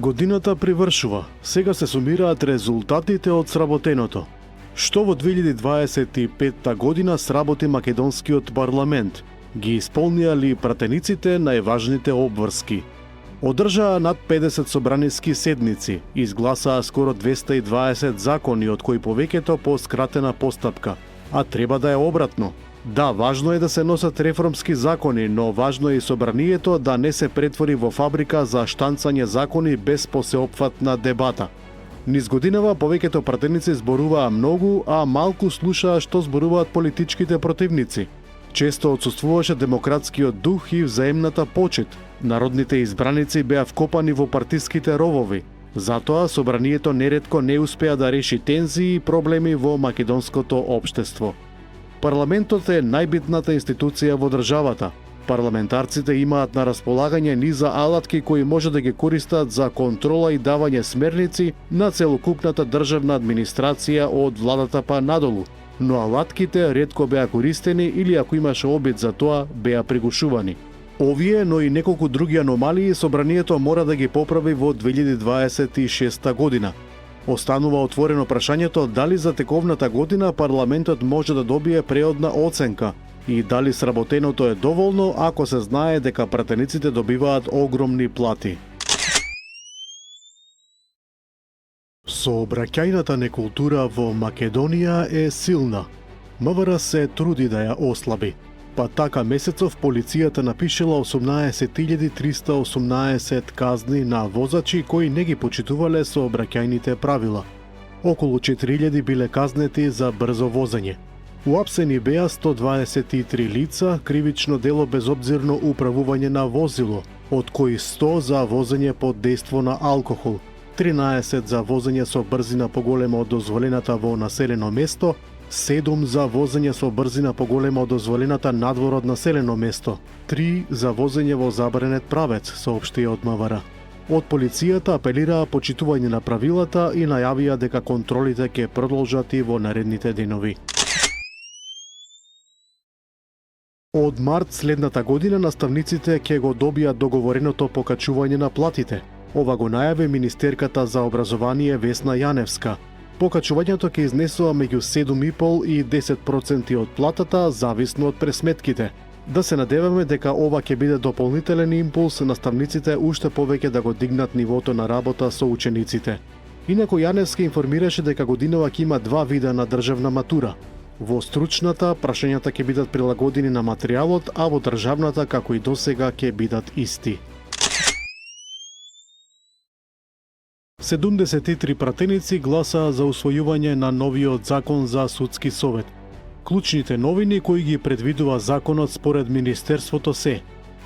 Годината привршува. Сега се сумираат резултатите од сработеното. Што во 2025 година сработи македонскиот парламент? Ги исполнија ли пратениците најважните обврски? Одржаа над 50 собраниски седници, изгласаа скоро 220 закони, од кои повеќето по скратена постапка. А треба да е обратно. Да, важно е да се носат реформски закони, но важно е и собранието да не се претвори во фабрика за штанцање закони без посеопфатна дебата. Низ годинава повеќето пратеници зборуваа многу, а малку слушаа што зборуваат политичките противници. Често отсуствуваше демократскиот дух и взаемната почит. Народните избраници беа вкопани во партиските ровови. Затоа собранието неретко не успеа да реши тензии и проблеми во македонското општество. Парламентот е најбитната институција во државата. Парламентарците имаат на располагање низа алатки кои може да ги користат за контрола и давање смерници на целокупната државна администрација од владата па надолу, но алатките ретко беа користени или ако имаше обид за тоа, беа пригушувани. Овие, но и неколку други аномалии собранието мора да ги поправи во 2026 година. Останува отворено прашањето дали за тековната година парламентот може да добие преодна оценка и дали сработеното е доволно ако се знае дека пратениците добиваат огромни плати. Сообраќајната некултура во Македонија е силна. МВР се труди да ја ослаби. Па така месецов полицијата напишала 18.318 казни на возачи кои не ги почитувале сообраќајните правила. Околу 4.000 биле казнети за брзо возење. Уапсени беа 123 лица, кривично дело безобзирно управување на возило, од кои 100 за возење под дејство на алкохол, 13 за возење со брзина поголема од дозволената во населено место, 7 за возење со брзина поголема од дозволената надвор од населено место, 3 за возење во забранет правец, соопшти од МВР. Од полицијата апелираа почитување на правилата и најавија дека контролите ќе продолжат и во наредните денови. Од март следната година наставниците ќе го добијат договореното покачување на платите. Ова го најави министерката за образование Весна Јаневска. Покачувањето ќе изнесува меѓу 7,5 и 10% од платата, зависно од пресметките. Да се надеваме дека ова ќе биде дополнителен импулс наставниците уште повеќе да го дигнат нивото на работа со учениците. Инаку Јаневска информираше дека годинава ќе има два вида на државна матура. Во стручната прашањата ќе бидат прилагодени на материјалот, а во државната како и досега ќе бидат исти. 73 пратеници гласаа за усвојување на новиот закон за судски совет. Клучните новини кои ги предвидува законот според Министерството се: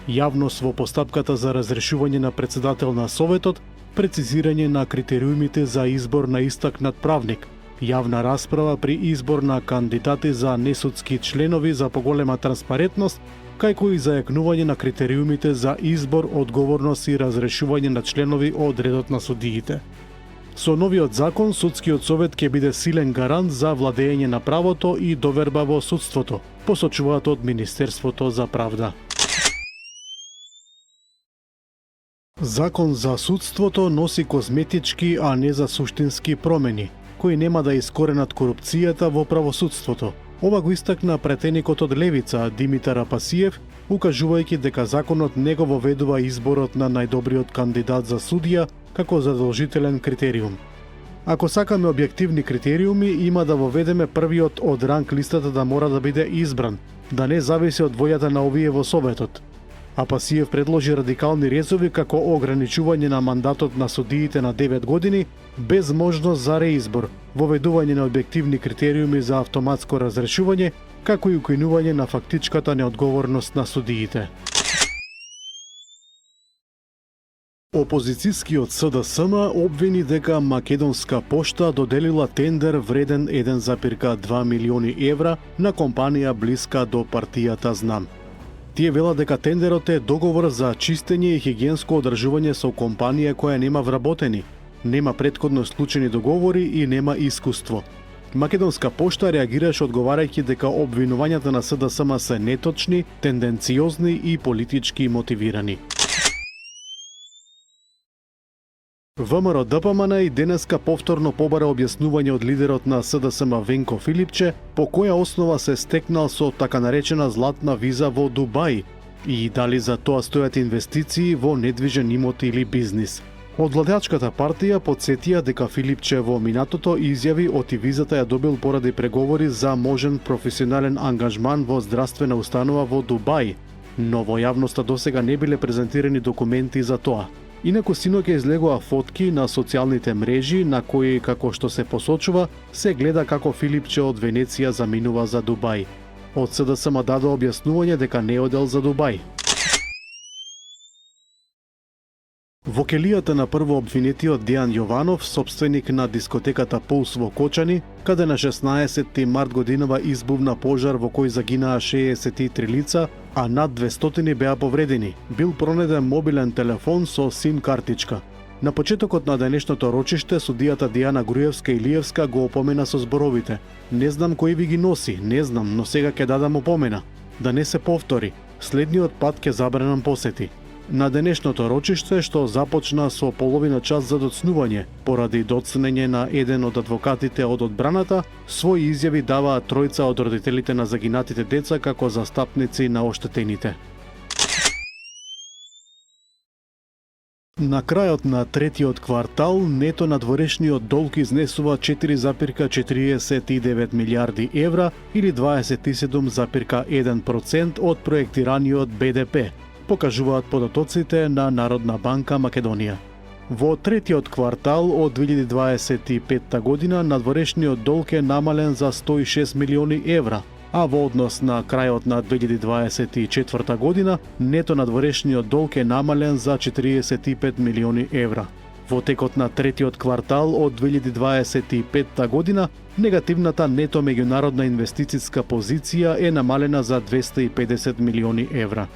јавност во постапката за разрешување на председател на советот, прецизирање на критериумите за избор на истакнат правник, јавна расправа при избор на кандидати за несудски членови за поголема транспарентност, кајко и зајакнување на критериумите за избор, одговорност и разрешување на членови од редот на судиите. Со новиот закон, судскиот совет ќе биде силен гарант за владење на правото и доверба во судството, посочуваат од Министерството за правда. Закон за судството носи козметички, а не за суштински промени, кои нема да искоренат корупцијата во правосудството. Ова го истакна претеникот од Левица, Димитар Апасиев, укажувајќи дека законот не го воведува изборот на најдобриот кандидат за судија како задолжителен критериум. Ако сакаме објективни критериуми, има да воведеме првиот од ранг листата да мора да биде избран, да не зависи од војата на овие во Советот. Апасиев предложи радикални резови како ограничување на мандатот на судиите на 9 години без можност за реизбор, воведување на објективни критериуми за автоматско разрешување, како и укинување на фактичката неодговорност на судиите. Опозицијскиот СДСМ обвини дека Македонска пошта доделила тендер вреден 1,2 милиони евра на компанија блиска до партијата Знам. Тие велат дека тендерот е договор за чистење и хигиенско одржување со компанија која нема вработени, нема претходно склучени договори и нема искуство. Македонска пошта реагираше одговарајќи дека обвинувањата на СДСМ се неточни, тенденциозни и политички мотивирани. ВМРО-ДПМН и денеска повторно побара објаснување од лидерот на СДСМ Венко Филипче по која основа се стекнал со така наречена златна виза во Дубај и дали за тоа стојат инвестиции во недвижен имот или бизнис. Од владеачката партија потсетија дека Филипче во минатото изјави оти визата ја добил поради преговори за можен професионален ангажман во здравствена установа во Дубај, но во јавноста досега не биле презентирани документи за тоа. Инаку синоќа излегоа фотки на социјалните мрежи на кои, како што се посочува, се гледа како Филипче од Венеција заминува за Дубај. Од СДСМ дадо објаснување дека не одел за Дубај. Во келијата на прво обвинетиот Дејан Јованов, собственик на дискотеката Пулс во Кочани, каде на 16 март годинава избувна пожар во кој загинаа 63 лица, а над 200 беа повредени, бил пронеден мобилен телефон со сим картичка. На почетокот на денешното рочиште, судијата Дијана Груевска-Илиевска го опомена со зборовите: "Не знам кој ви ги носи, не знам, но сега ќе дадам опомена. Да не се повтори, следниот пат ќе забранам посети." На денешното рочиште, што започна со половина час за доцнување, поради доцнење на еден од адвокатите од одбраната, своји изјави даваат тројца од родителите на загинатите деца како застапници на оштетените. На крајот на третиот квартал, нето надворешниот долг изнесува 4,49 милиарди евра или 27,1% од проектираниот БДП, покажуваат податоците на Народна банка Македонија. Во третиот квартал од 2025 година надворешниот долг е намален за 106 милиони евра, а во однос на крајот на 2024 година нето надворешниот долг е намален за 45 милиони евра. Во текот на третиот квартал од 2025 година негативната нето меѓународна инвестициска позиција е намалена за 250 милиони евра.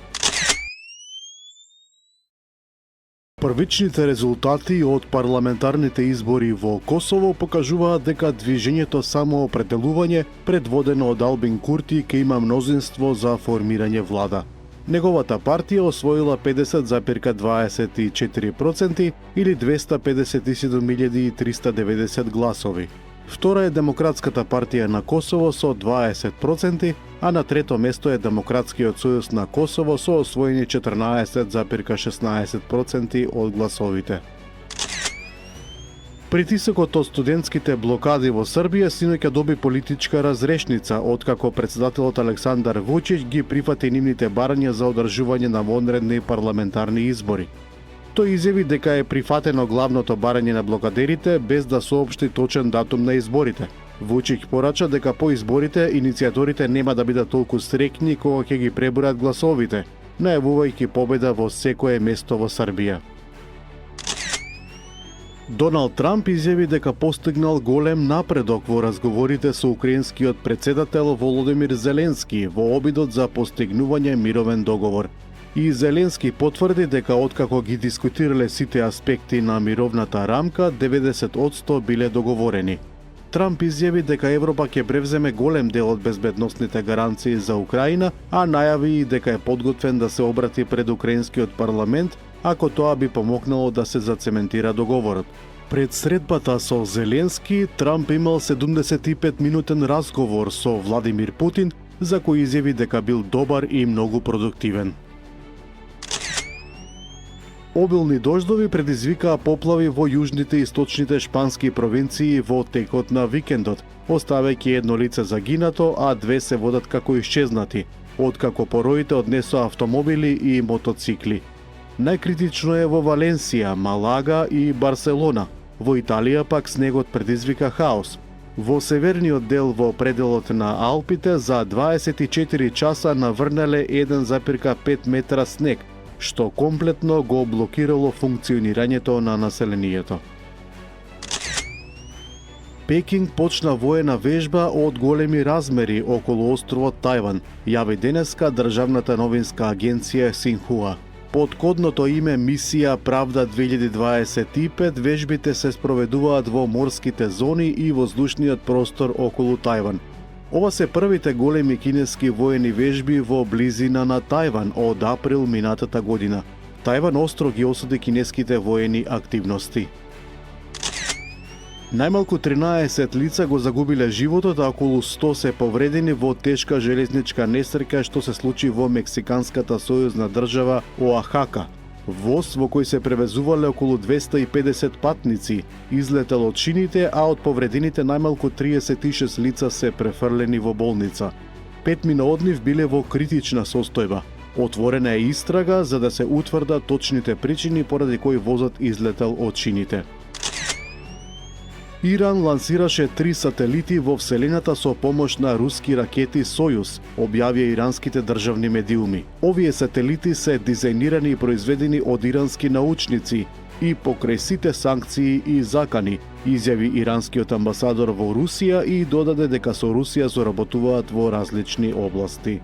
Првичните резултати од парламентарните избори во Косово покажуваат дека движењето самоопределување, предводено од Албин Курти, ќе има мнозинство за формирање влада. Неговата партија освоила 50,24% или 257.390 гласови. Втора е Демократската партија на Косово со 20%, а на трето место е Демократскиот сојуз на Косово со освоени 14,16% од гласовите. Притисокот од студентските блокади во Србија синоќа доби политичка разрешница, откако претседателот Александар Вучич ги прифати нивните барања за одржување на вонредни парламентарни избори. Тој изјави дека е прифатено главното барање на блокадерите без да соопшти точен датум на изборите. Вучич порача дека по изборите иницијаторите нема да бидат толку среќни кога ќе ги пребројат гласовите, најавувајќи победа во секое место во Србија. Доналд Трамп изјави дека постигнал голем напредок во разговорите со украинскиот претседател Володимир Зеленски во обидот за постигнување мировен договор. И Зеленски потврди дека откако ги дискутирале сите аспекти на мировната рамка, 90% биле договорени. Трамп изјави дека Европа ќе превземе голем дел од безбедносните гаранции за Украина, а најави и дека е подготвен да се обрати пред украинскиот парламент ако тоа би помогнало да се зацементира договорот. Пред средбата со Зеленски, Трамп имал 75-минутен разговор со Владимир Путин, за кој изјави дека бил добар и многу продуктивен. Обилни дождови предизвикаа поплави во јужните и источните шпански провинции во текот на викендот, оставајќи едно лице загинато, а две се водат како исчезнати, откако пороите однесоа автомобили и мотоцикли. Најкритично е во Валенсија, Малага и Барселона. Во Италија пак снегот предизвика хаос. Во северниот дел во пределот на Алпите за 24 часа наврнале 1,5 метра снег, што комплетно го блокирало функционирањето на населението. Пекинг почна воена вежба од големи размери околу островот Тајван, јави денеска државната новинска агенција Синхуа. Под кодното име Мисија Правда 2025 вежбите се спроведуваат во морските зони и воздушниот простор околу Тајван. Ова се првите големи кинески воени вежби во близина на Тајван од април минатата година. Тајван остро ги осуди кинеските воени активности. Најмалку 13 лица го загубиле животот, а околу 100 се повредени во тешка железничка несреќа што се случи во мексиканската сојузна држава Оахака. Воз во кој се превезувале околу 250 патници излетел од шините, а од повредените најмалку 36 лица се префрлени во болница. 5 од нив биле во критична состојба. Отворена е истрага за да се утврдат точните причини поради кои возот излетел од шините. Иран лансираше 3 сателити во Вселената со помош на руски ракети Сојуз, објавија иранските државни медиуми. Овие сателити се дизајнирани и произведени од ирански научници и покрај сите санкции и закани, изјави иранскиот амбасадор во Русија и додаде дека со Русија соработуваат во различни области.